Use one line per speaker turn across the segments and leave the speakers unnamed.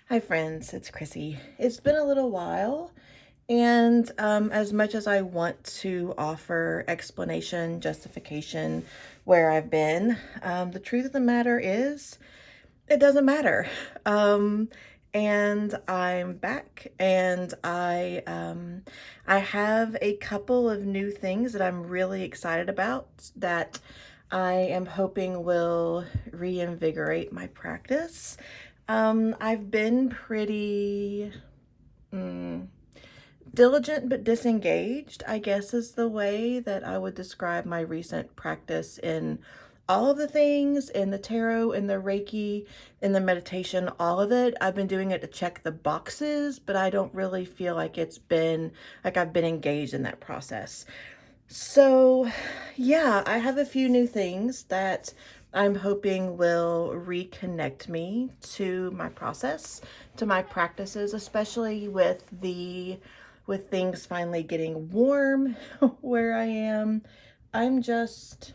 Hi friends, it's Chrissy. It's been a little while, and as much as I want to offer explanation, justification where I've been, the truth of the matter is it doesn't matter. Um, and I'm back, and I have a couple of new things that I'm really excited about that I am hoping will reinvigorate my practice. I've been pretty diligent but disengaged, I guess is the way that I would describe my recent practice in all of the things, in the tarot, in the Reiki, in the meditation, all of it. I've been doing it to check the boxes, but I don't really feel like I've been engaged in that process. So, yeah, I have a few new things that I'm hoping will reconnect me to my process, to my practices, especially with things finally getting warm where I am. I'm just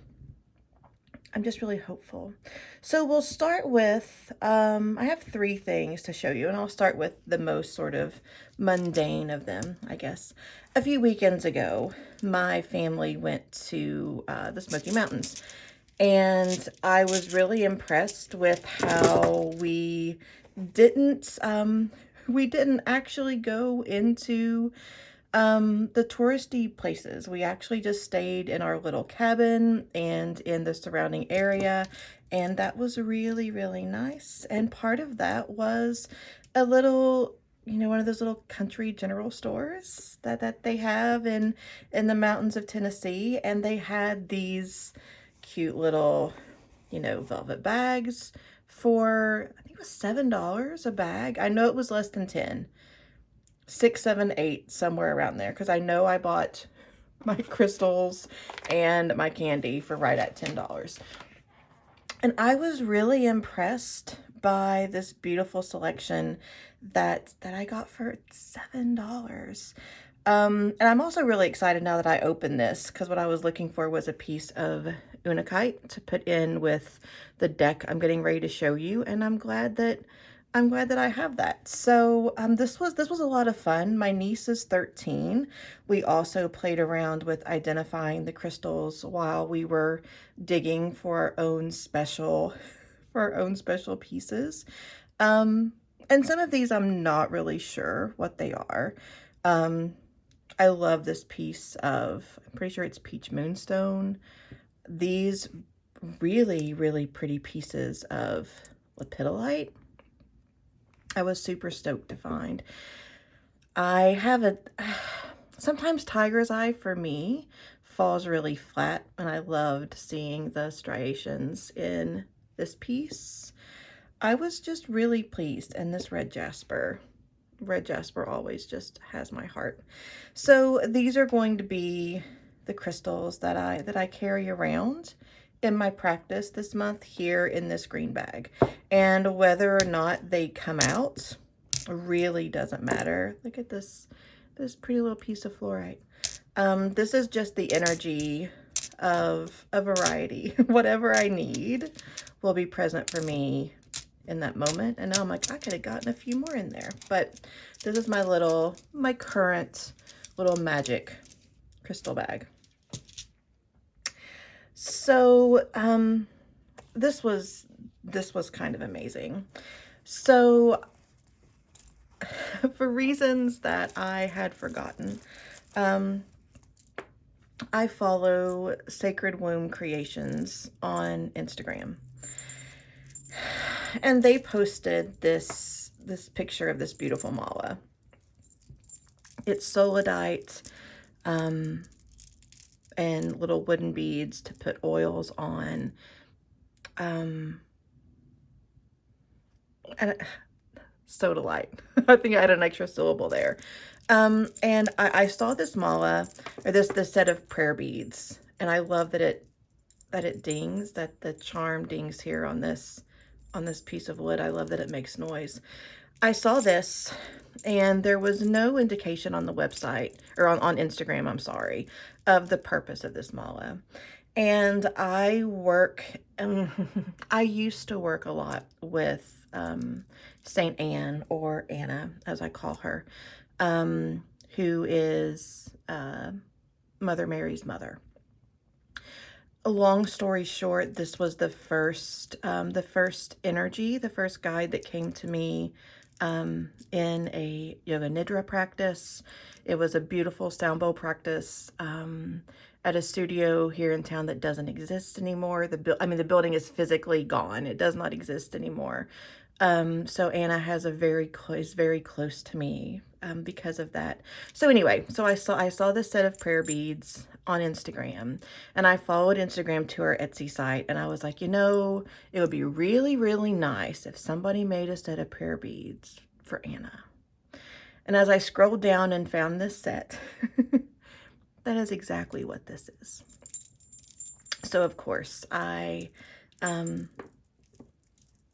I'm just really hopeful. So we'll start with, I have three things to show you, and I'll start with the most sort of mundane of them, I guess. A few weekends ago, my family went to the Smoky Mountains, and I was really impressed with how didn't, we didn't actually go into the touristy places. We actually just stayed in our little cabin and in the surrounding area, and that was really, really nice. And part of that was a little, one of those little country general stores that they have in the mountains of Tennessee, and they had these cute little, velvet bags for, I think it was $7 a bag. I know it was less than 10. 6, 7, 8, somewhere around there, because I know I bought my crystals and my candy for right at $10. And I was really impressed by this beautiful selection that I got for $7. And I'm also really excited now that I opened this, because what I was looking for was a piece of unakite to put in with the deck I'm getting ready to show you, and I'm glad that I have that. So this was a lot of fun. My niece is 13. We also played around with identifying the crystals while we were digging for our own special pieces. Um, and some of these I'm not really sure what they are. Um, I love this piece of, I'm pretty sure it's peach moonstone. These really, really pretty pieces of lepidolite. I was super stoked to find. I have sometimes tiger's eye for me falls really flat, and I loved seeing the striations in this piece. I was just really pleased, and this red jasper always just has my heart. So these are going to be the crystals that I carry around in my practice this month here in this green bag. And whether or not they come out really doesn't matter. Look at this pretty little piece of fluorite. This is just the energy of a variety. Whatever I need will be present for me in that moment. And now I'm like, I could have gotten a few more in there. But this is my current little magic crystal bag. So this was kind of amazing. So for reasons that I had forgotten, I follow Sacred Womb Creations on Instagram. And they posted this picture of this beautiful mala. It's solidite and little wooden beads to put oils on. And sodalite. I think I had an extra syllable there. And I saw this mala, or this set of prayer beads, and I love that it dings, that the charm dings here on this piece of wood. I love that it makes noise. I saw this, and there was no indication on the website, or on Instagram, I'm sorry, of the purpose of this mala. And I used to work a lot with Saint Anne, or Anna, as I call her, who is Mother Mary's mother. A long story short, this was the first energy, the first guide that came to me in a yoga nidra practice. It was a beautiful sound bowl practice at a studio here in town that doesn't exist anymore. The building is physically gone. It does not exist anymore. So Anna is very close to me because of that. So anyway, so I saw this set of prayer beads on Instagram, and I followed Instagram to her Etsy site, and I was like, you know, it would be really, really nice if somebody made a set of prayer beads for Anna. And as I scrolled down and found this set, that is exactly what this is. So of course,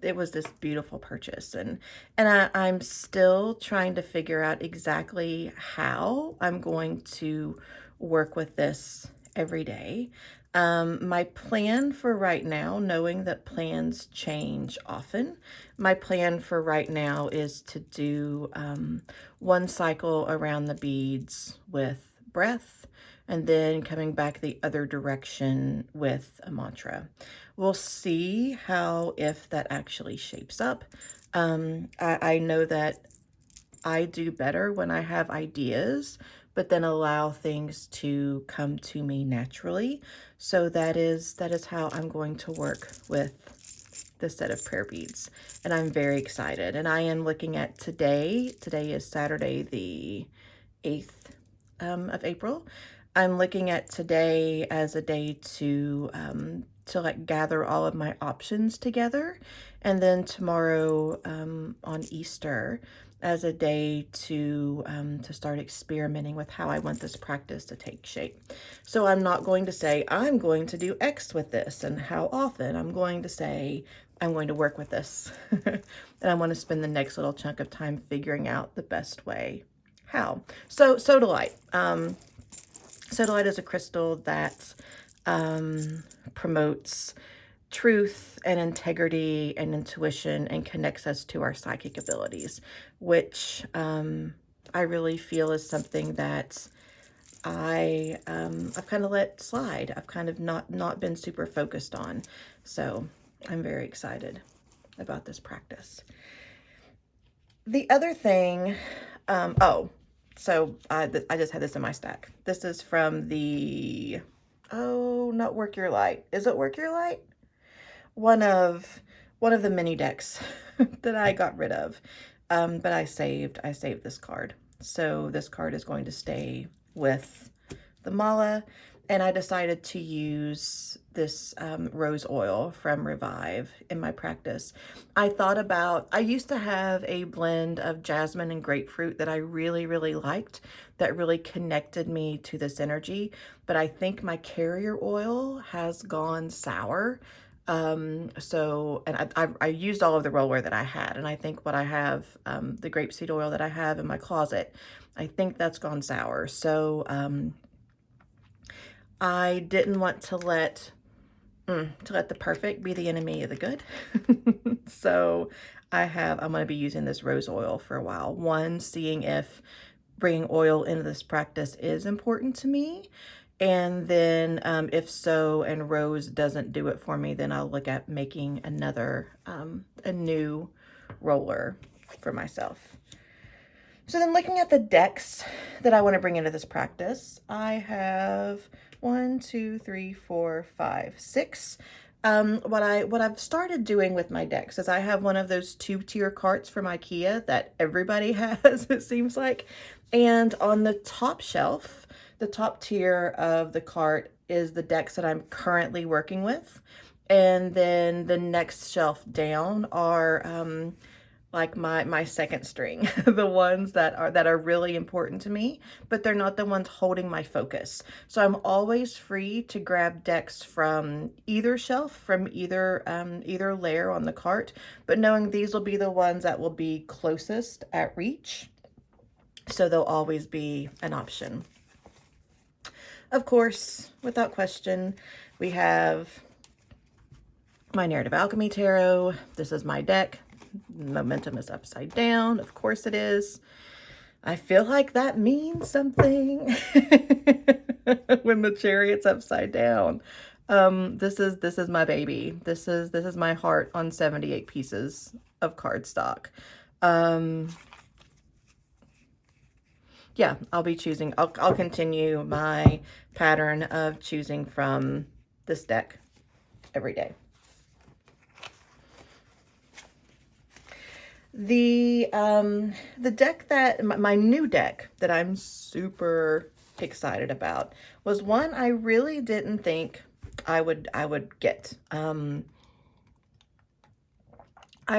it was this beautiful purchase, and I'm still trying to figure out exactly how I'm going to work with this every day. My plan for right now, knowing that plans change often, my plan for right now is to do one cycle around the beads with breath, and then coming back the other direction with a mantra. We'll see if that actually shapes up. I know that I do better when I have ideas, but then allow things to come to me naturally. So that is how I'm going to work with this set of prayer beads. And I'm very excited. And I am looking at today. Today is Saturday, the 8th of April. I'm looking at today as a day to like gather all of my options together, and then tomorrow on Easter as a day to start experimenting with how I want this practice to take shape. So I'm not going to say I'm going to do X with this and how often. I'm going to say I'm going to work with this and I want to spend the next little chunk of time figuring out the best way how. So sodalite. Sodalite is a crystal that promotes truth and integrity and intuition and connects us to our psychic abilities, which I really feel is something that I've kind of let slide. I've kind of not been super focused on. So I'm very excited about this practice. The other thing, so I just had this in my stack. This is from the, not Work Your Light. Is it Work Your Light? One of the mini decks that I got rid of. But I saved this card. So this card is going to stay with the mala, and I decided to use this rose oil from Revive in my practice. I used to have a blend of jasmine and grapefruit that I really, really liked, that really connected me to this energy, but I think my carrier oil has gone sour. And I used all of the roller that I had, and I think what I have, the grapeseed oil that I have in my closet, I think that's gone sour. So, I didn't want to let the perfect be the enemy of the good. So I'm going to be using this rose oil for a while. One, seeing if bringing oil into this practice is important to me. And then if so, and rose doesn't do it for me, then I'll look at making a new roller for myself. So then looking at the decks that I want to bring into this practice, I have 1, 2, 3, 4, 5, 6. What I've started doing with my decks is I have one of those 2-tier carts from IKEA that everybody has, it seems like. And on the top shelf, the top tier of the cart is the decks that I'm currently working with. And then the next shelf down are like my second string, the ones that are really important to me, but they're not the ones holding my focus. So I'm always free to grab decks from either shelf, from either layer on the cart, but knowing these will be the ones that will be closest at reach. So they'll always be an option. Of course, without question, we have my Narrative Alchemy Tarot. This is my deck. Momentum is upside down. Of course it is. I feel like that means something when the Chariot's upside down. This is my baby. This is my heart on 78 pieces of cardstock. Yeah, I'll be choosing. I'll continue my pattern of choosing from this deck every day. The deck that my new deck that I'm super excited about was one I really didn't think I would get. I've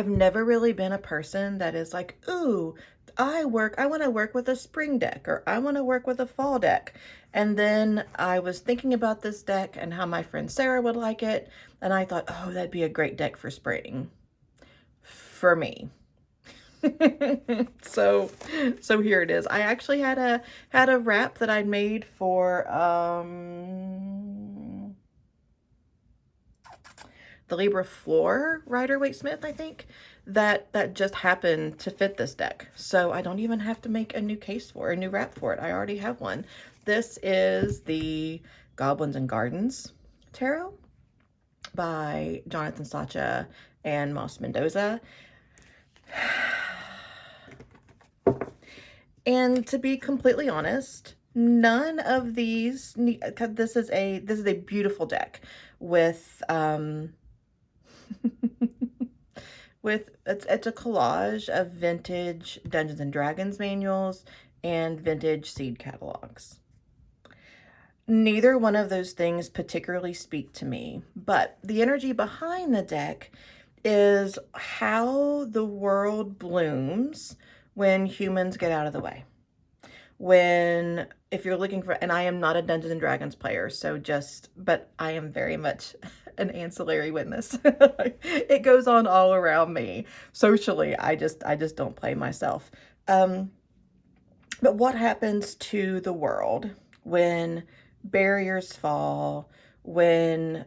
never really been a person that is like, ooh, I want to work with a spring deck, or I want to work with a fall deck. And then I was thinking about this deck and how my friend Sarah would like it, and I thought, oh, that'd be a great deck for spring for me. So here it is. I actually had a wrap that I made for the Libra Floor Rider-Waite Smith, I think, that just happened to fit this deck. So I don't even have to make a new case for a new wrap for it. I already have one. This is the Goblins and Gardens Tarot by Jonathan Sacha and Moss Mendoza. And to be completely honest, none of these, this is a beautiful deck with it's a collage of vintage Dungeons and Dragons manuals and vintage seed catalogs. Neither one of those things particularly speak to me, but the energy behind the deck is how the world blooms when humans get out of the way. If you're looking for, and I am not a Dungeons and Dragons player, but I am very much an ancillary witness. It goes on all around me. Socially, I just don't play myself. But what happens to the world when barriers fall, when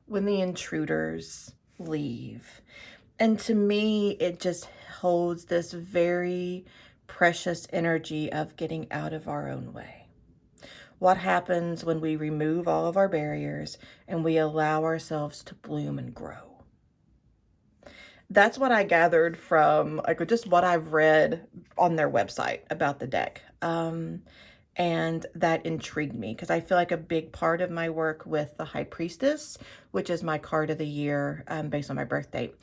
the intruders leave? And to me, it just holds this very precious energy of getting out of our own way. What happens when we remove all of our barriers and we allow ourselves to bloom and grow? That's what I gathered from just what I've read on their website about the deck. And that intrigued me because I feel like a big part of my work with the High Priestess, which is my card of the year based on my birth date,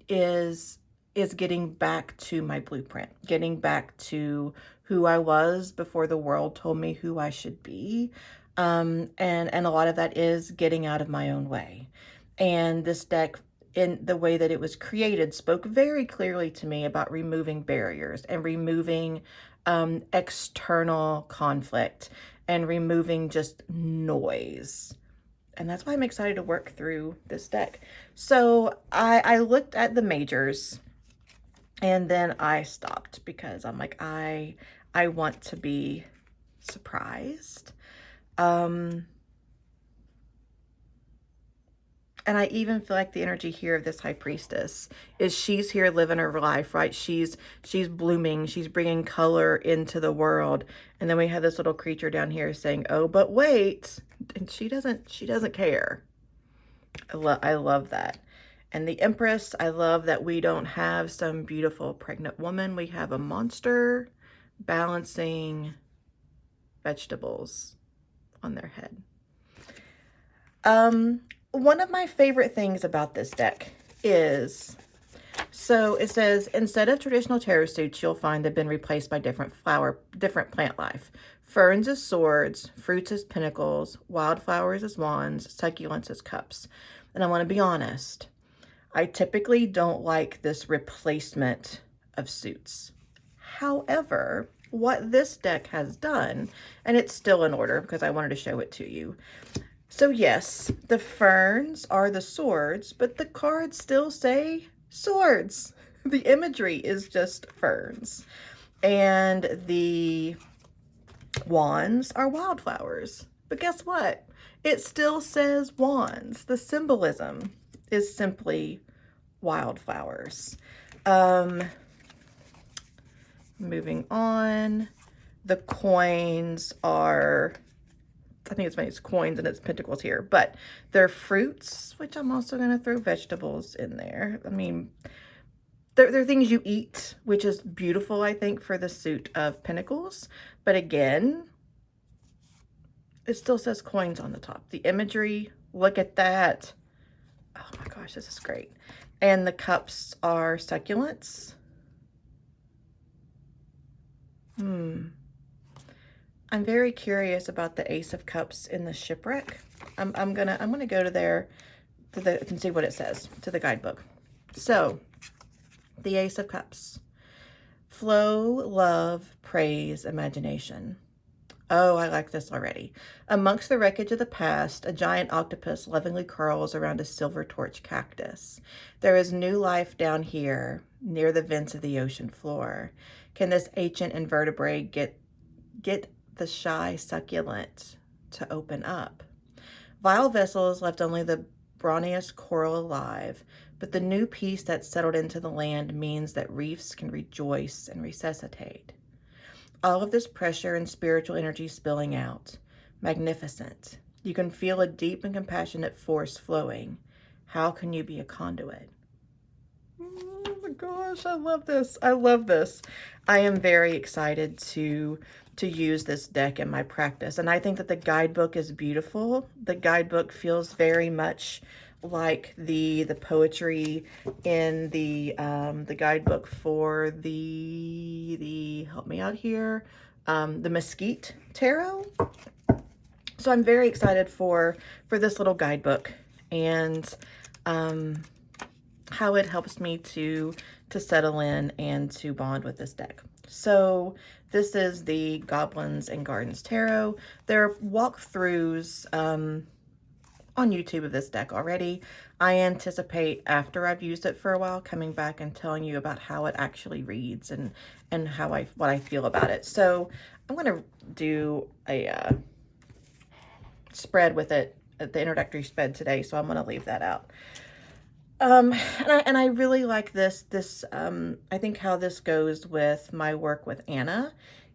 is getting back to my blueprint, getting back to who I was before the world told me who I should be. And a lot of that is getting out of my own way. And this deck, in the way that it was created, spoke very clearly to me about removing barriers and removing external conflict and removing just noise. And that's why I'm excited to work through this deck. So I looked at the majors and then I stopped because I'm like, I want to be surprised. And I even feel like the energy here of this High Priestess is she's here living her life, right? She's blooming. She's bringing color into the world. And then we have this little creature down here saying, oh, but wait. And she doesn't care. I love that. And the Empress, I love that we don't have some beautiful pregnant woman. We have a monster balancing vegetables on their head. One of my favorite things about this deck is, so it says, instead of traditional tarot suits, you'll find they've been replaced by different plant life. Ferns as swords, fruits as pinnacles, wildflowers as wands, succulents as cups. And I want to be honest, I typically don't like this replacement of suits. However, what this deck has done, and it's still in order because I wanted to show it to you. So yes, the ferns are the swords, but the cards still say swords. The imagery is just ferns. And the wands are wildflowers. But guess what? It still says wands. The symbolism is simply wildflowers. Moving on. The coins are, I think it's funny, it's coins and it's pentacles here, but they're fruits, which I'm also going to throw vegetables in there. I mean, they're things you eat, which is beautiful, I think, for the suit of pentacles. But again, it still says coins on the top. The imagery, look at that. Oh my gosh, this is great. And the cups are succulents. I'm very curious about the Ace of Cups in the shipwreck. I'm gonna go to there and see what it says to the guidebook. So, the Ace of Cups. Flow, love, praise, imagination. Oh, I like this already. Amongst the wreckage of the past, a giant octopus lovingly curls around a silver torch cactus. There is new life down here, near the vents of the ocean floor. Can this ancient invertebrate get the shy succulent to open up? Vile vessels left only the brawniest coral alive, but the new peace that settled into the land means that reefs can rejoice and resuscitate. All of this pressure and spiritual energy spilling out. Magnificent. You can feel a deep and compassionate force flowing. How can you be a conduit? Oh my gosh, I love this. I love this. I am very excited to use this deck in my practice. And I think that the guidebook is beautiful. The guidebook feels very much like the poetry in the guidebook for the help me out here, the Mesquite Tarot. So I'm very excited for this little guidebook and how it helps me to settle in and to bond with this deck. So this is the Goblins and Gardens Tarot. There are walkthroughs on YouTube of this deck already. I anticipate after I've used it for a while coming back and telling you about how it actually reads and what I feel about it. So I'm going to do a spread with it, the introductory spread today, so I'm going to leave that out. And I really like this. I think how this goes with my work with Anna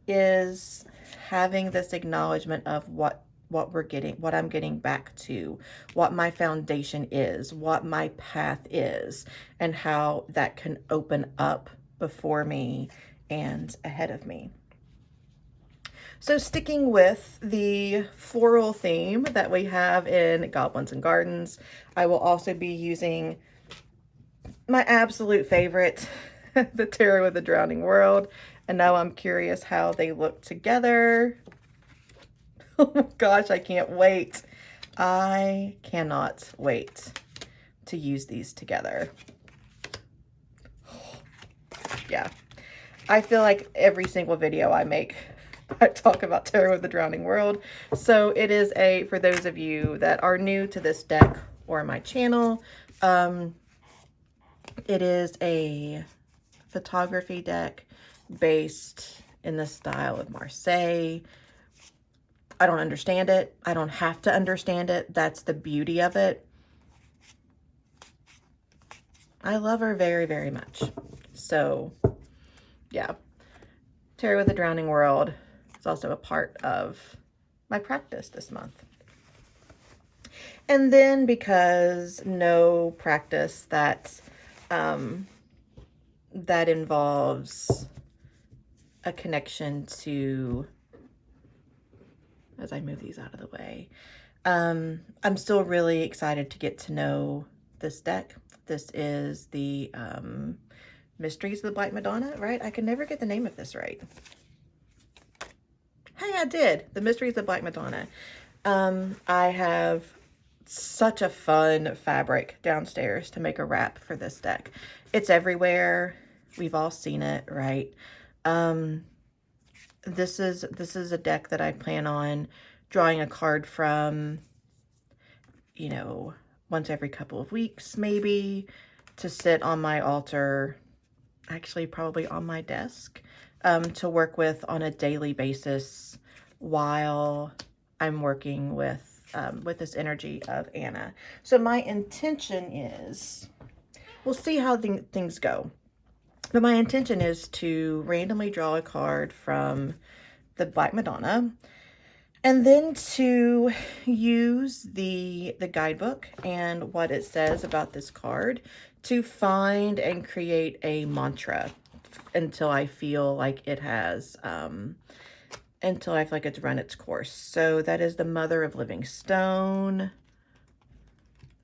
is having this acknowledgement of what I'm getting back to, what my foundation is, what my path is, and how that can open up before me and ahead of me. So sticking with the floral theme that we have in Goblins and Gardens, I will also be using my absolute favorite, the Tarot of the Drowning World. And now I'm curious how they look together. Oh my gosh, I can't wait. I cannot wait to use these together. Yeah, I feel like every single video I make, I talk about Tarot of the Drowning World. So it is for those of you that are new to this deck or my channel, it is a photography deck based in the style of Marseille. I don't understand it. I don't have to understand it. That's the beauty of it. I love her very, very much. So, yeah. Tarot of the Drowning World is also a part of my practice this month. And then because no practice that involves a connection to, as I move these out of the way, I'm still really excited to get to know this deck. This is the Mysteries of the Black Madonna, right? I can never get the name of this right. Hey, I did. The Mysteries of the Black Madonna. I have such a fun fabric downstairs to make a wrap for this deck. It's everywhere. We've all seen it, right? This is a deck that I plan on drawing a card from, you know, once every couple of weeks, maybe, to sit on my altar, actually probably on my desk, to work with on a daily basis while I'm working with with this energy of Anna. So my intention is, we'll see how things go. But my intention is to randomly draw a card from the Black Madonna, and then to use the guidebook and what it says about this card to find and create a mantra until I feel like it has, until I feel like it's run its course. So that is the Mother of Living Stone.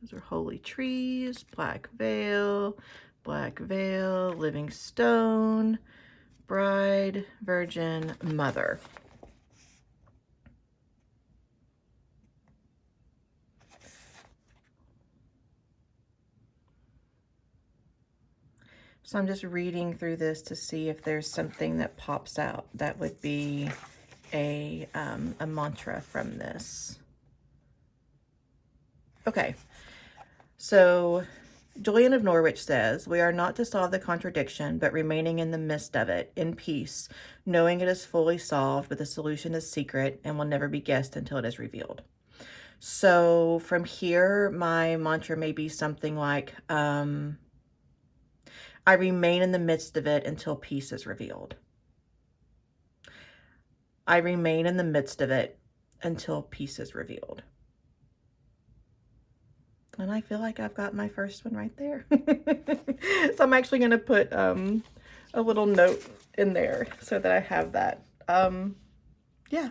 Those are holy trees, Black Veil, Living Stone, Bride, Virgin, Mother. So I'm just reading through this to see if there's something that pops out that would be a mantra from this. Okay, so Julian of Norwich says, "We are not to solve the contradiction, but remaining in the midst of it, in peace, knowing it is fully solved, but the solution is secret and will never be guessed until it is revealed." So from here, my mantra may be something like, I remain in the midst of it until peace is revealed. I remain in the midst of it until peace is revealed. And I feel like I've got my first one right there. So I'm actually going to put a little note in there so that I have that. Yeah.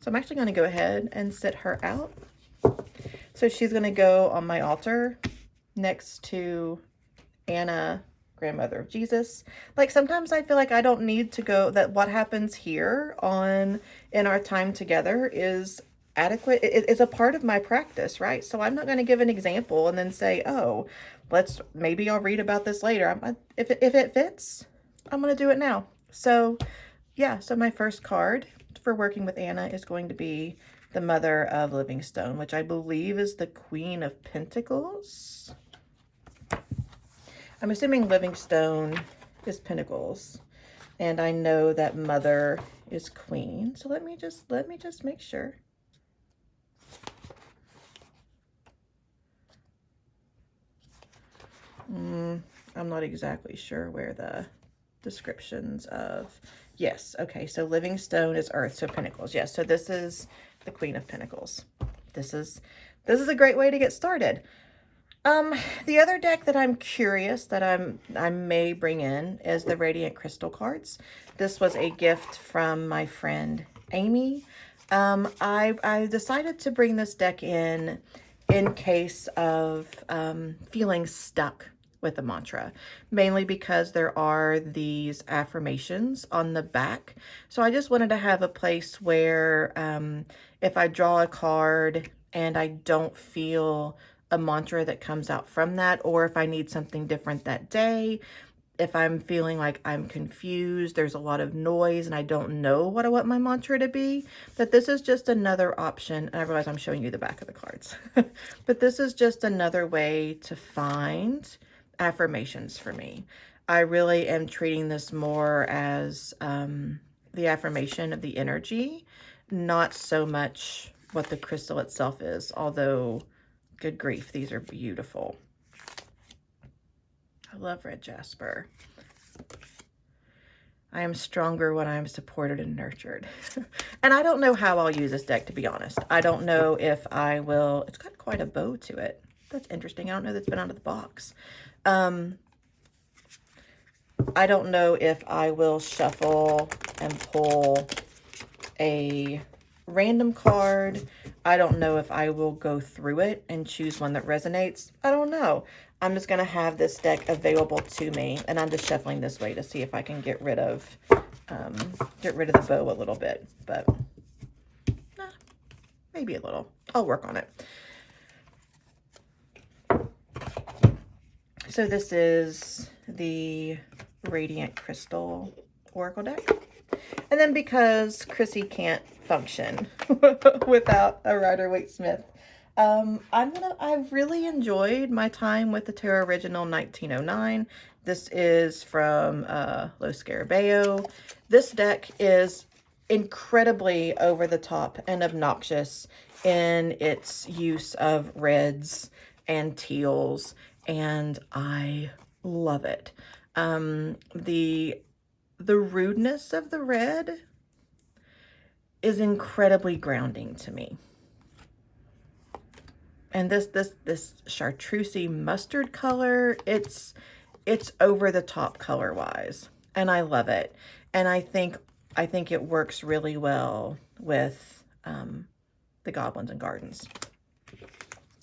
So I'm actually going to go ahead and set her out. So she's going to go on my altar next to Anna, grandmother of Jesus. Like sometimes I feel like I don't need to go, that what happens here in our time together is adequate. It's a part of my practice, right? So I'm not going to give an example and then say, oh, maybe I'll read about this later. If it fits, I'm going to do it now. So yeah, so my first card for working with Anna is going to be the Mother of Living Stone, which I believe is the Queen of Pentacles. I'm assuming Living Stone is Pentacles, and I know that Mother is Queen. So let me just make sure. I'm not exactly sure where the descriptions of, yes, okay, so Living Stone is Earth, so Pentacles. Yes, so this is the Queen of Pentacles. This is a great way to get started. The other deck that I'm curious that I may bring in is the Radiant Crystal cards. This was a gift from my friend Amy. I decided to bring this deck in case of feeling stuck with a mantra, mainly because there are these affirmations on the back. So I just wanted to have a place where if I draw a card and I don't feel a mantra that comes out from that, or if I need something different that day, if I'm feeling like I'm confused, there's a lot of noise and I don't know what I want my mantra to be, that this is just another option. And I realize I'm showing you the back of the cards, but this is just another way to find affirmations for me. I really am treating this more as the affirmation of the energy, not so much what the crystal itself is, although good grief, these are beautiful. I love red jasper. I am stronger when I am supported and nurtured. And I don't know how I'll use this deck, to be honest. I don't know if I will. It's got quite a bow to it. That's interesting. I don't know that's been out of the box. I don't know if I will shuffle and pull a random card. I don't know if I will go through it and choose one that resonates. I don't know. I'm just going to have this deck available to me, and I'm just shuffling this way to see if I can get rid of the bow a little bit, but maybe a little. I'll work on it. So this is the Radiant Crystal Oracle deck. And then because Chrissy can't function without a Rider-Waite-Smith, I've really enjoyed my time with the Tarot Original 1909. This is from Lo Scarabeo. This deck is incredibly over the top and obnoxious in its use of reds and teals, and I love it. The rudeness of the red is incredibly grounding to me. And this chartreusey mustard color, it's over the top color wise, and I love it. And I think it works really well with the Goblins and Gardens.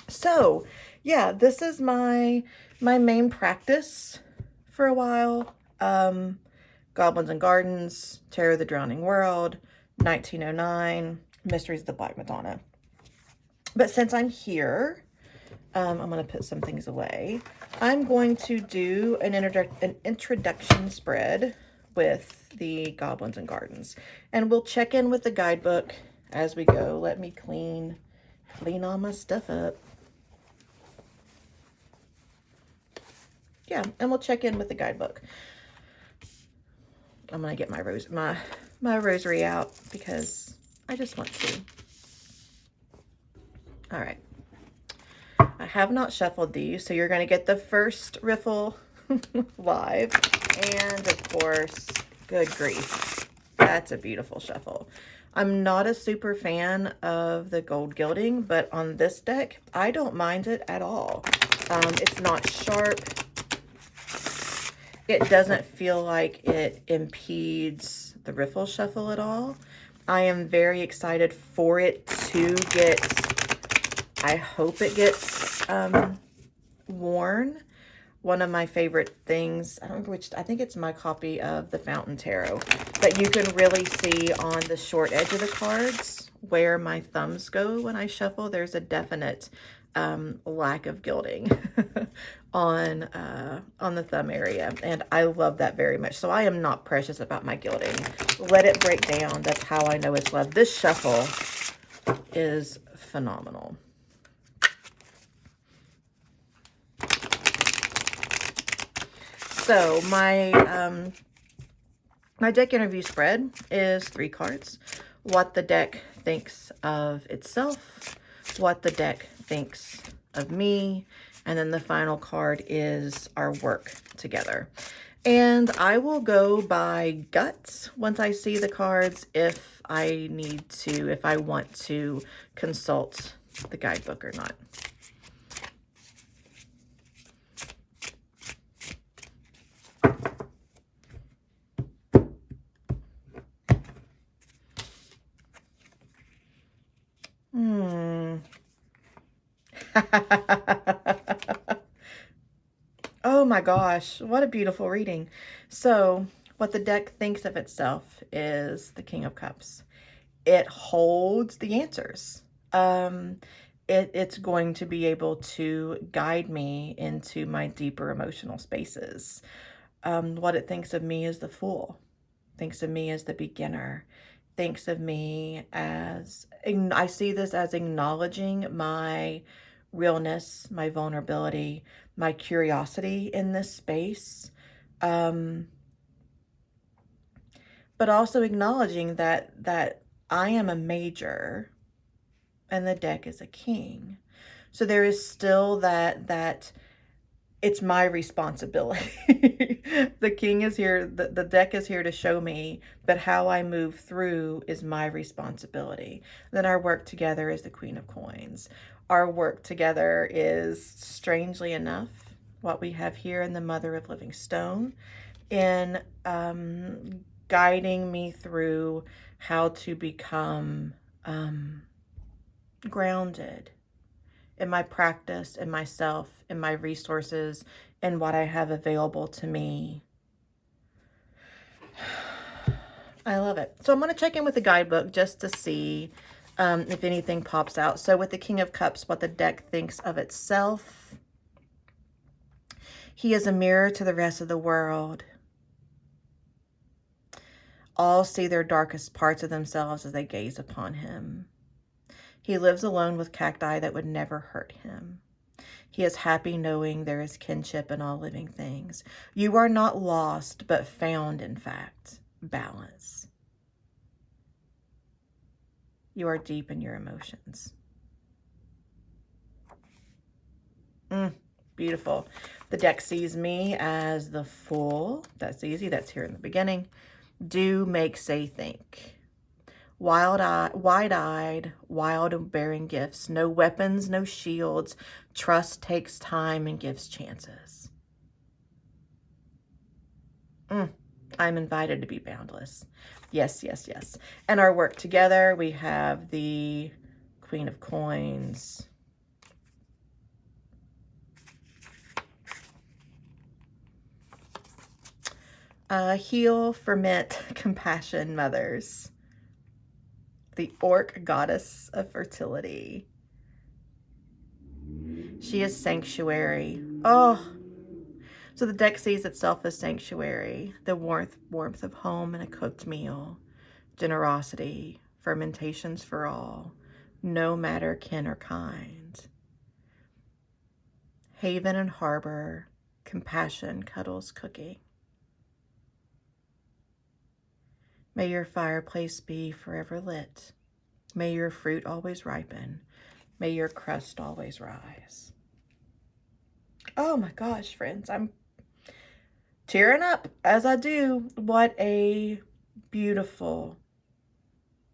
So yeah, this is my main practice for a while. Goblins and Gardens, Terror of the Drowning World, 1909, Mysteries of the Black Madonna. But since I'm here, I'm going to put some things away. I'm going to do an introduction spread with the Goblins and Gardens. And we'll check in with the guidebook as we go. Let me clean all my stuff up. Yeah, and we'll check in with the guidebook. I'm going to get my rosary out because I just want to. All right. I have not shuffled these, so you're going to get the first riffle live. And of course, good grief, that's a beautiful shuffle. I'm not a super fan of the gold gilding, but on this deck, I don't mind it at all. It's not sharp. It doesn't feel like it impedes the riffle shuffle at all. I am very excited for it to get, I hope it gets worn. One of my favorite things, I don't remember which, I think it's my copy of the Fountain Tarot, but you can really see on the short edge of the cards where my thumbs go when I shuffle. There's a definite lack of gilding on the thumb area, and I love that very much. So I am not precious about my gilding. Let it break down. That's how I know it's loved. This shuffle is phenomenal. So my my deck interview spread is 3 cards. What the deck thinks of itself, what the deck thinks of me, and then the final card is our work together. And I will go by gut once I see the cards if I need to, if I want to consult the guidebook or not. Oh my gosh, what a beautiful reading. So what the deck thinks of itself is the King of Cups. It holds the answers. It's going to be able to guide me into my deeper emotional spaces. What it thinks of me is the Fool. Thinks of me as the beginner. Thinks of me as, I see this as acknowledging my realness, my vulnerability, my curiosity in this space. But also acknowledging that I am a major and the deck is a king. So there is still that it's my responsibility. The king is here, the deck is here to show me, but how I move through is my responsibility. Then our work together is the Queen of Coins. Our work together is, strangely enough, what we have here in the Mother of Living Stone, in guiding me through how to become grounded in my practice, in myself, in my resources, and what I have available to me. I love it. So I'm going to check in with the guidebook just to see if anything pops out. So with the King of Cups, what the deck thinks of itself. He is a mirror to the rest of the world. All see their darkest parts of themselves as they gaze upon him. He lives alone with cacti that would never hurt him. He is happy knowing there is kinship in all living things. You are not lost, but found, in fact. Balance. You are deep in your emotions. Beautiful. The deck sees me as the Fool. That's easy. That's here in the beginning. Do, make, say, think. Wide-eyed, wild and bearing gifts. No weapons, no shields. Trust takes time and gives chances. I'm invited to be boundless. Yes, yes, yes. And our work together, we have the Queen of Coins. Heal, ferment, compassion, mothers. The Orc Goddess of Fertility. She is sanctuary. Oh, so the deck sees itself as sanctuary. The warmth of home and a cooked meal. Generosity, fermentations for all, no matter kin or kind. Haven and harbor, compassion, cuddles, cooking. May your fireplace be forever lit. May your fruit always ripen. May your crust always rise. Oh my gosh, friends, I'm tearing up as I do. What a beautiful,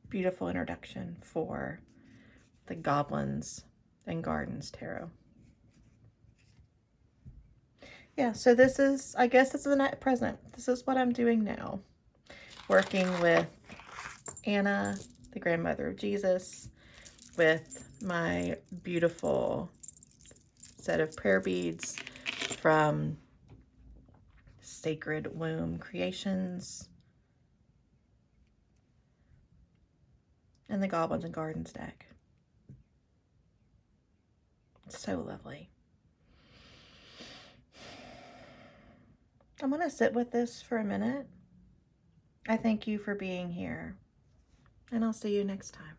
beautiful introduction for the Goblins and Gardens Tarot. Yeah, so this is, I guess it's the night present. This is what I'm doing now. Working with Anna, the grandmother of Jesus, with my beautiful set of prayer beads from Sacred Womb Creations and the Goblins and Gardens deck. It's so lovely. I'm going to sit with this for a minute. I thank you for being here, and I'll see you next time.